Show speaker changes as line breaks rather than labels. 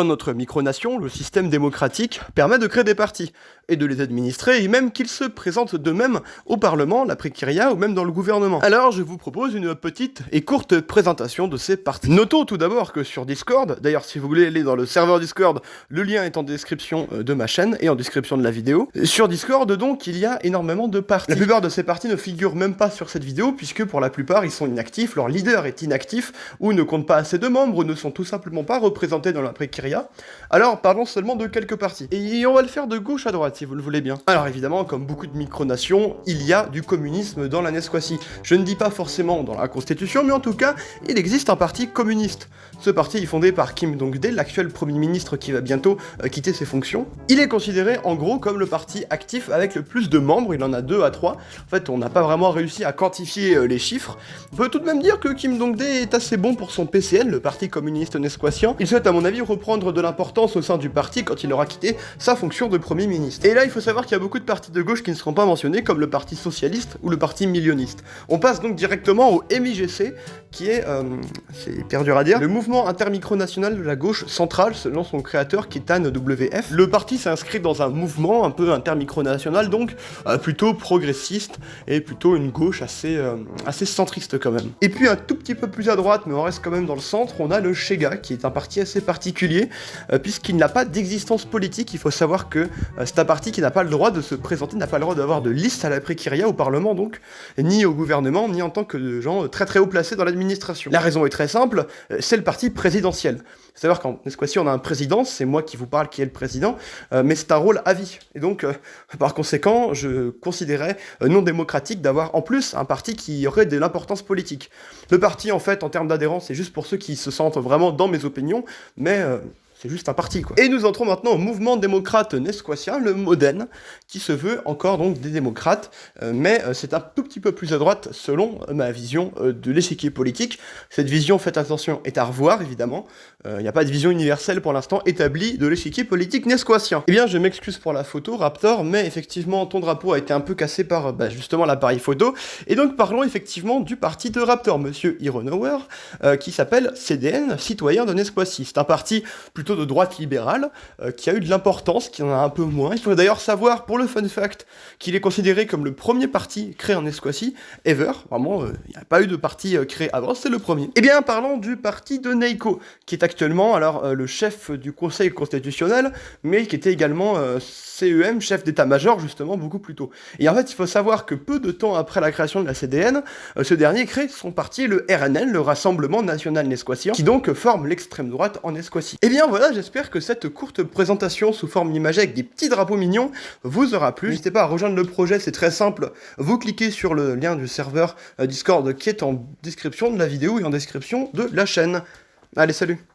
Dans notre micronation, le système démocratique permet de créer des partis et de les administrer, et même qu'ils se présentent d'eux-mêmes au Parlement, la précaria ou même dans le gouvernement. Alors je vous propose une petite et courte présentation de ces partis. Notons tout d'abord que sur Discord, d'ailleurs si vous voulez aller dans le serveur Discord, le lien est en description de ma chaîne et en description de la vidéo. Sur Discord donc il y a énormément de partis. La plupart de ces partis ne figurent même pas sur cette vidéo puisque pour la plupart ils sont inactifs, leur leader est inactif ou ne compte pas assez de membres ou ne sont tout simplement pas représentés dans la précaria. Alors parlons seulement de quelques partis. Et on va le faire de gauche à droite si vous le voulez bien. Alors évidemment, comme beaucoup de micronations, il y a du communisme dans la Nesquacie. Je ne dis pas forcément dans la Constitution, mais en tout cas, il existe un parti communiste. Ce parti est fondé par Kim Dong-dae, l'actuel Premier ministre qui va bientôt quitter ses fonctions. Il est considéré en gros comme le parti actif avec le plus de membres, il en a 2 à 3. En fait, on n'a pas vraiment réussi à quantifier les chiffres. On peut tout de même dire que Kim Dong-dae est assez bon pour son PCN, le Parti communiste nesquatien. Il souhaite à mon avis reprendre de l'importance au sein du parti quand il aura quitté sa fonction de Premier ministre. Et là, il faut savoir qu'il y a beaucoup de partis de gauche qui ne seront pas mentionnés, comme le Parti socialiste ou le Parti millioniste. On passe donc directement au MIGC, qui est, c'est hyper dur à dire, le mouvement intermicronational de la gauche centrale, selon son créateur Ketan WF. Le parti s'inscrit dans un mouvement un peu intermicronational, donc plutôt progressiste, et plutôt une gauche assez centriste quand même. Et puis un tout petit peu plus à droite, mais on reste quand même dans le centre, on a le Chega, qui est un parti assez particulier, puisqu'il n'a pas d'existence politique. Il faut savoir que c'est un parti qui n'a pas le droit de se présenter, n'a pas le droit d'avoir de liste à la précaria, au Parlement donc, ni au gouvernement, ni en tant que gens très très haut placés dans l'administration. La raison est très simple, c'est le parti présidentiel. C'est savoir qu'en Nesquacie on a un président, c'est moi qui vous parle qui est le président, mais c'est un rôle à vie. Et donc, par conséquent, je considérais non démocratique d'avoir en plus un parti qui aurait de l'importance politique. Le parti, en fait, en termes d'adhérence, c'est juste pour ceux qui se sentent vraiment dans mes opinions, mais c'est juste un parti, quoi. Et nous entrons maintenant au mouvement démocrate nesquatien, le MoDen, qui se veut encore donc des démocrates, mais c'est un tout petit peu plus à droite selon ma vision de l'échiquier politique. Cette vision, faites attention, est à revoir, évidemment. Il n'y a pas de vision universelle pour l'instant établie de l'échiquier politique nesquatien. Eh bien, je m'excuse pour la photo, Raptor, mais effectivement, ton drapeau a été un peu cassé par justement l'appareil photo. Et donc, parlons effectivement du parti de Raptor, monsieur Ironauer, qui s'appelle CDN, Citoyen de Nesquacie. C'est un parti plutôt de droite libérale, qui a eu de l'importance, qui en a un peu moins. Il faut d'ailleurs savoir, pour le fun fact, qu'il est considéré comme le premier parti créé en Nesquacie, ever. Vraiment, il n'y a pas eu de parti créé avant, c'est le premier. Eh bien, parlons du parti de Neiko, qui est actuellement alors le chef du Conseil constitutionnel, mais qui était également CEM, chef d'état-major, justement, beaucoup plus tôt. Et en fait, il faut savoir que peu de temps après la création de la CDN, ce dernier crée son parti, le RNN, le Rassemblement National Nesquatien, qui donc forme l'extrême droite en Nesquacie. Eh bien voilà, j'espère que cette courte présentation sous forme d'image avec des petits drapeaux mignons vous aura plu. N'hésitez pas à rejoindre le projet, c'est très simple. Vous cliquez sur le lien du serveur Discord qui est en description de la vidéo et en description de la chaîne. Allez, salut!